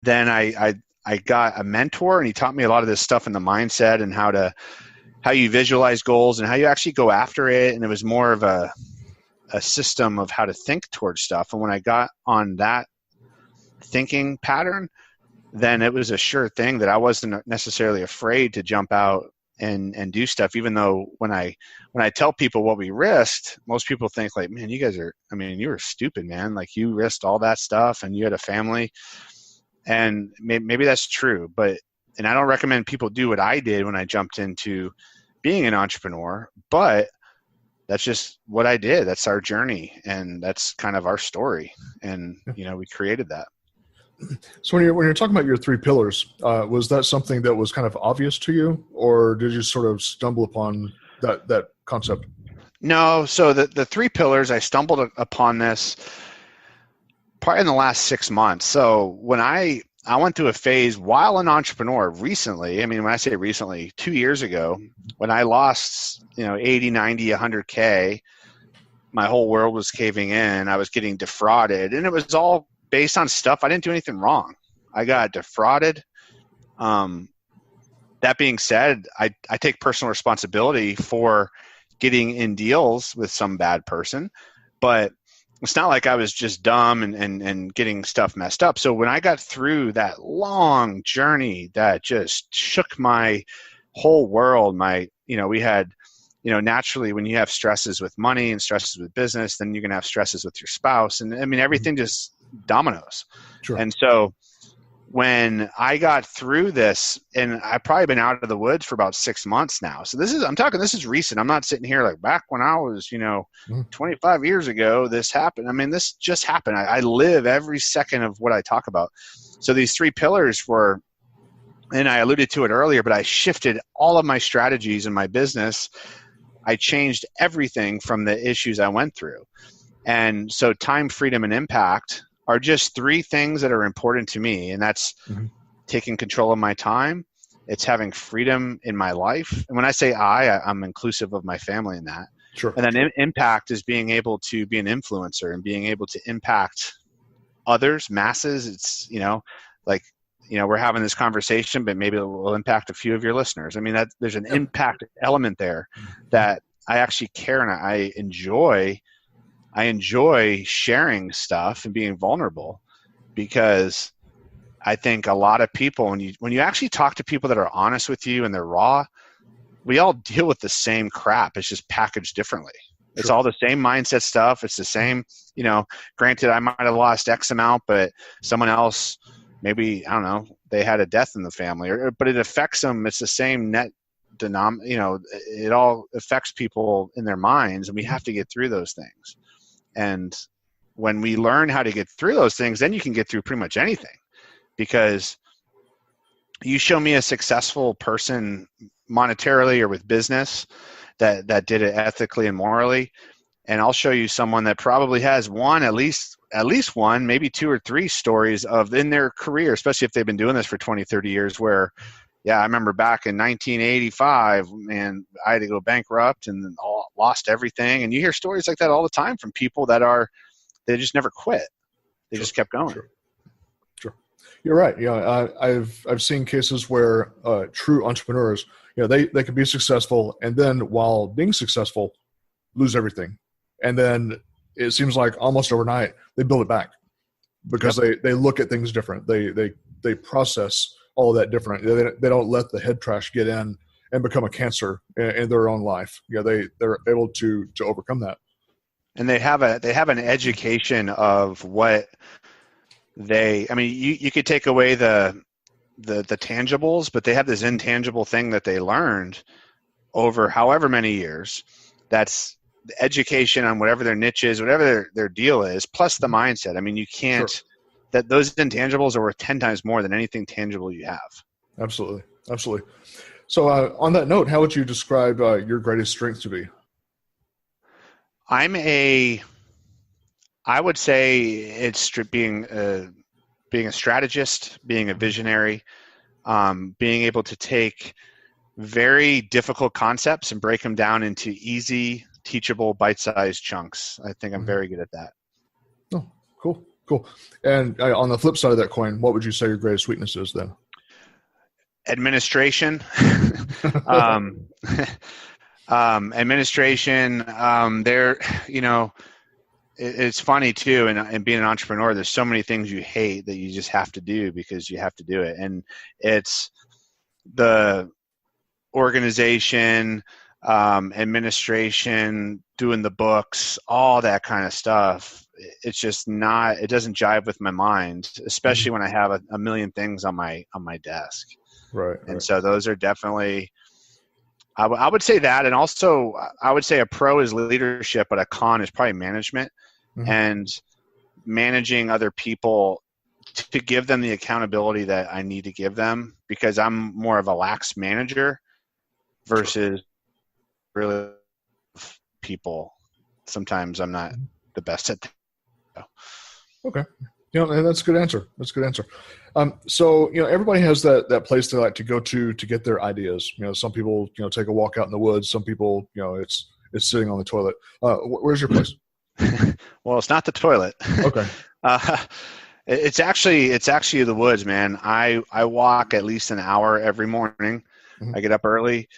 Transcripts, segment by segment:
then I got a mentor, and he taught me a lot of this stuff in the mindset and how you visualize goals and how you actually go after it. And it was more of a system of how to think towards stuff. And when I got on that thinking pattern, then it was a sure thing that I wasn't necessarily afraid to jump out and do stuff. Even though when I tell people what we risked, most people think like, man, you guys are, I mean, you were stupid, man. Like, you risked all that stuff and you had a family. And maybe that's true, and I don't recommend people do what I did when I jumped into being an entrepreneur, but that's just what I did. That's our journey, and that's kind of our story. And, we created that. So when you're talking about your three pillars, was that something that was kind of obvious to you, or did you sort of stumble upon that concept? No. So the three pillars, I stumbled upon this probably in the last 6 months. So when I went through a phase while an entrepreneur recently, I mean, when I say recently, 2 years ago, when I lost, 80, 90, 100K, my whole world was caving in. I was getting defrauded, and it was all based on stuff. I didn't do anything wrong. I got defrauded. That being said, I take personal responsibility for getting in deals with some bad person, but it's not like I was just dumb and getting stuff messed up. So when I got through that long journey that just shook my whole world, we had, naturally when you have stresses with money and stresses with business, then you're going to have stresses with your spouse. And I mean, everything just dominoes. Sure. And so when I got through this, and I've probably been out of the woods for about 6 months now. So this is recent. I'm not sitting here like back when I was, 25 years ago, this happened. I mean, this just happened. I live every second of what I talk about. So these three pillars were, and I alluded to it earlier, but I shifted all of my strategies in my business. I changed everything from the issues I went through. And so time, freedom, and impact are just three things that are important to me. And that's taking control of my time. It's having freedom in my life. And when I say I'm inclusive of my family in that. Sure. And then impact is being able to be an influencer and being able to impact others, masses. It's, we're having this conversation, but maybe it will impact a few of your listeners. I mean, there's an impact element there that I actually care, and I enjoy sharing stuff and being vulnerable, because I think a lot of people, when you actually talk to people that are honest with you and they're raw, we all deal with the same crap. It's just packaged differently. Sure. It's all the same mindset stuff. It's the same, granted, I might have lost X amount, but someone else, maybe, I don't know, they had a death in the family, but it affects them. It's the same net it all affects people in their minds, and we have to get through those things. And when we learn how to get through those things, then you can get through pretty much anything, because you show me a successful person monetarily or with business that did it ethically and morally, and I'll show you someone that probably has at least one, maybe two or three stories of in their career, especially if they've been doing this for 20, 30 years, where, I remember back in 1985, man, I had to go bankrupt and lost everything. And you hear stories like that all the time from people they just never quit. They just kept going. Sure. You're right. I've seen cases where true entrepreneurs, they can be successful, and then while being successful, lose everything. And then it seems like almost overnight they build it back, because they look at things different. They process all of that different. They don't let the head trash get in and become a cancer in their own life. They're able to overcome that. And they have an education of what you could take away the tangibles, but they have this intangible thing that they learned over however many years. That's the education on whatever their niche is, whatever their deal is, plus the mindset. I mean, you can't, that those intangibles are worth 10 times more than anything tangible you have. Absolutely. So on that note, how would you describe your greatest strength to be? I would say it's being a strategist, being a visionary, being able to take very difficult concepts and break them down into easy, teachable, bite-sized chunks. I think I'm very good at that. Oh, cool. Cool. And on the flip side of that coin, what would you say your greatest weakness is then? Administration. um, administration. There, it's funny too, and being an entrepreneur, there's so many things you hate that you just have to do because you have to do it. And it's the organization, administration, doing the books, all that kind of stuff. It's just not, it doesn't jive with my mind, especially when I have a million things on my desk. Right. And so those are definitely, I would say that. And also I would say a pro is leadership, but a con is probably management. And managing other people to give them the accountability that I need to give them, because I'm more of a lax manager versus really people. Sometimes I'm not the best at that. Okay. And that's a good answer. So, everybody has that place they like to go to get their ideas. Some people, take a walk out in the woods. Some people, it's sitting on the toilet. Where's your place? Well, it's not the toilet. Okay. It's actually the woods, man. I walk at least an hour every morning. I get up early.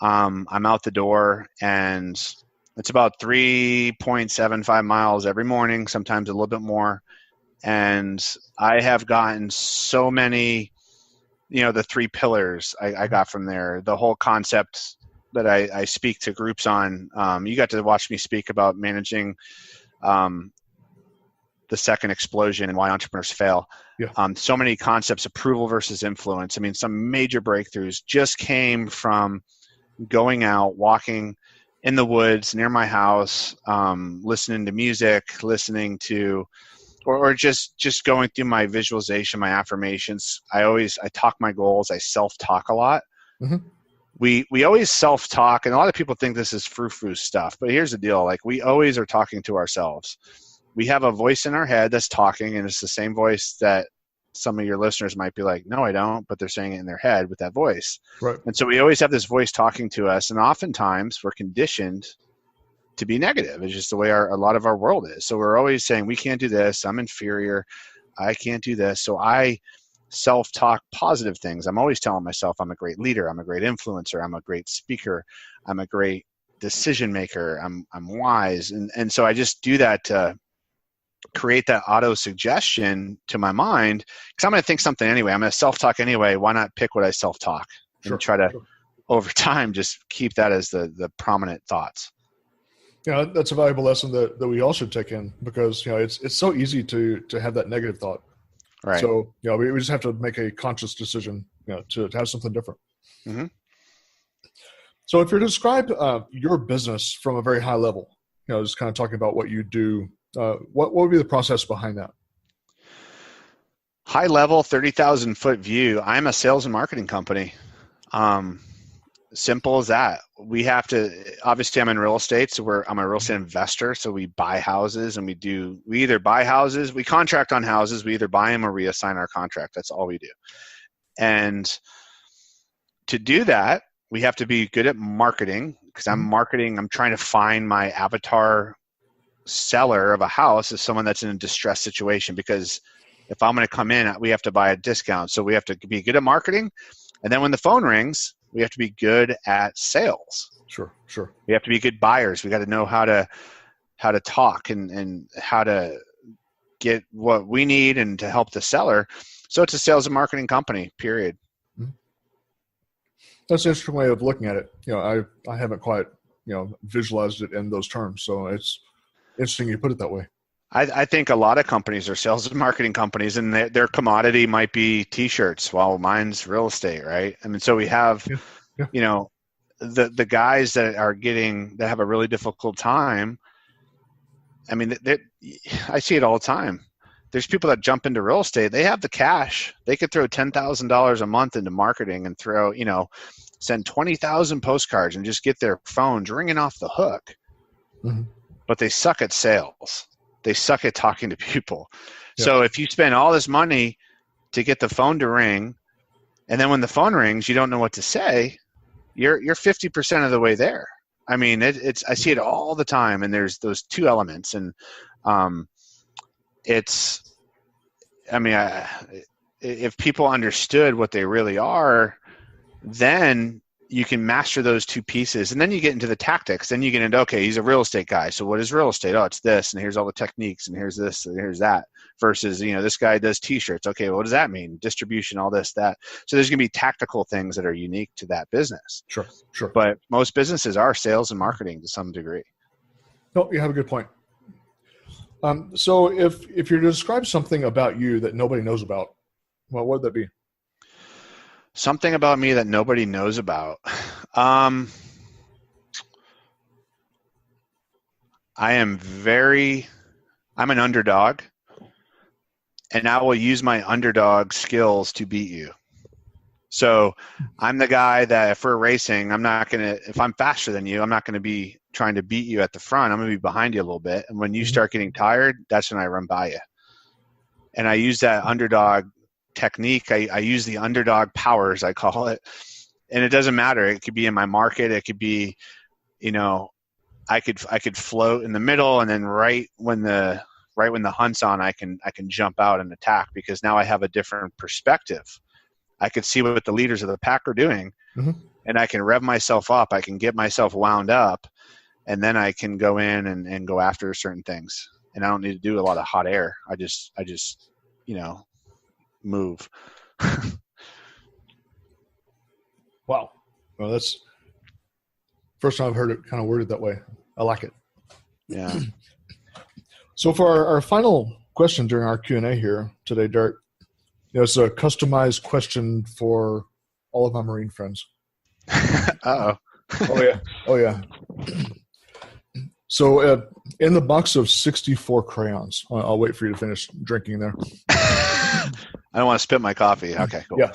I'm out the door, and it's about 3.75 miles every morning, sometimes a little bit more. And I have gotten so many, the 3 pillars I got from there, the whole concept that I speak to groups on. You got to watch me speak about managing the second explosion and why entrepreneurs fail. Yeah. So many concepts, approval versus influence. I mean, some major breakthroughs just came from going out, walking in the woods near my house, listening to music, listening to, or just going through my visualization, my affirmations. I talk my goals. I self-talk a lot. We always self-talk, and a lot of people think this is frou-frou stuff, but here's the deal. Like, we always are talking to ourselves. We have a voice in our head that's talking, and it's the same voice that some of your listeners might be like, no, I don't, but they're saying it in their head with that voice. Right. And so we always have this voice talking to us, and oftentimes we're conditioned to be negative. It's just the way a lot of our world is. So we're always saying, we can't do this. I'm inferior. I can't do this. So I self-talk positive things. I'm always telling myself I'm a great leader. I'm a great influencer. I'm a great speaker. I'm a great decision maker. I'm wise. And so I just do that to create that auto suggestion to my mind, because I'm going to think something anyway. I'm going to self-talk anyway. Why not pick what I self-talk and try to, over time, just keep that as the prominent thoughts. Yeah, that's a valuable lesson that we all should take in, because it's so easy to have that negative thought. Right. So we just have to make a conscious decision to have something different. Mm-hmm. So if you're to describe your business from a very high level, just kind of talking about what you do, what would be the process behind that? High level, 30,000 foot view. I'm a sales and marketing company. Simple as that. We have to, obviously I'm in real estate, so I'm a real estate investor. So we buy houses, and we either buy houses, we contract on houses, we either buy them or reassign our contract. That's all we do. And to do that, we have to be good at marketing, because I'm trying to find my avatar seller of a house as someone that's in a distressed situation, because if I'm going to come in, we have to buy a discount. So we have to be good at marketing. And then when the phone rings, we have to be good at sales. Sure. We have to be good buyers. We got to know how to talk and how to get what we need and to help the seller. So it's a sales and marketing company, period. That's an interesting way of looking at it. I haven't quite, visualized it in those terms. So it's interesting you put it that way. I think a lot of companies are sales and marketing companies, and their commodity might be T-shirts, while mine's real estate, right? I mean, so we have, the guys that have a really difficult time. I mean, I see it all the time. There's people that jump into real estate. They have the cash. They could throw $10,000 a month into marketing and send 20,000 postcards and just get their phones ringing off the hook. Mm-hmm. But they suck at sales. They suck at talking to people. Yeah. So if you spend all this money to get the phone to ring, and then when the phone rings, you don't know what to say, you're 50% of the way there. I mean, I see it all the time, and there's those two elements, and it's I mean, if people understood what they really are, then you can master those two pieces. And then you get into the tactics. Then you get into, okay, he's a real estate guy. So what is real estate? Oh, it's this, and here's all the techniques, and here's this, and here's that. Versus, this guy does t-shirts. Okay, what does that mean? Distribution, all this, that. So there's going to be tactical things that are unique to that business. Sure. But most businesses are sales and marketing to some degree. No, you have a good point. So if you're to describe something about you that nobody knows about, well, what would that be? Something about me that nobody knows about. I'm an underdog, and I will use my underdog skills to beat you. So I'm the guy that if we're racing, if I'm faster than you, I'm not going to be trying to beat you at the front. I'm going to be behind you a little bit. And when you start getting tired, that's when I run by you. And I use that underdog technique. I use the Underdog Powers, I call it. And it doesn't matter. It could be in my market. It could be, I could float in the middle, and then right when the hunt's on, I can jump out and attack, because now I have a different perspective. I could see what the leaders of the pack are doing, and I can rev myself up. I can get myself wound up, and then I can go in and go after certain things. And I don't need to do a lot of hot air. I just move. Wow. Well, that's first time I've heard it kind of worded that way. I like it. Yeah. So for our final question during our Q&A here today, Derek, it's a customized question for all of my Marine friends. Uh-oh. Oh, yeah. So in the box of 64 crayons, I'll wait for you to finish drinking there. I don't want to spit my coffee. Okay, cool. Yeah.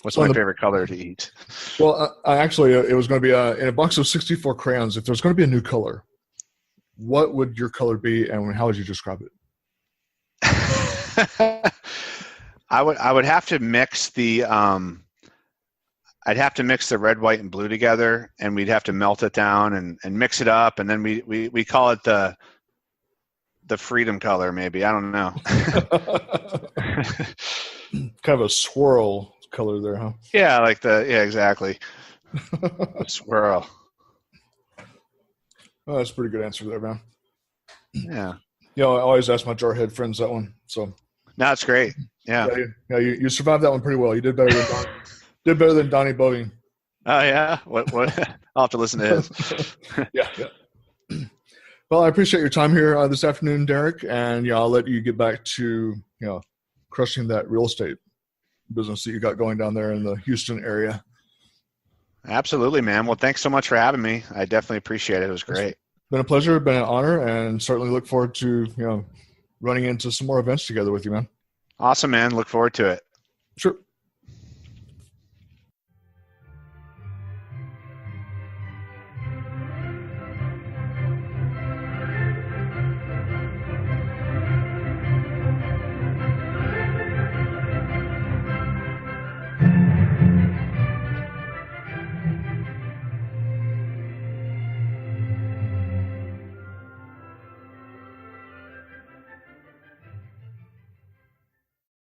What's my favorite color to eat? Well, actually, it was going to be in a box of 64 crayons. If there's going to be a new color, what would your color be, and how would you describe it? I would have to mix the I'd have to mix the red, white, and blue together, and we'd have to melt it down and mix it up, and then we call it the freedom color, maybe. I don't know. Kind of a swirl color there, huh? Yeah, exactly. Swirl. Oh, that's a pretty good answer there, man. Yeah. I always ask my jarhead friends that one. So no, it's great. Yeah. You survived that one pretty well. You did better than Donnie Boeing. Oh yeah. What? I'll have to listen to his. Yeah. Well, I appreciate your time here this afternoon, Derek, and I'll let you get back to crushing that real estate business that you got going down there in the Houston area. Absolutely, man. Well, thanks so much for having me. I definitely appreciate it. It was great. It's been a pleasure, been an honor, and certainly look forward to running into some more events together with you, man. Awesome, man. Look forward to it. Sure.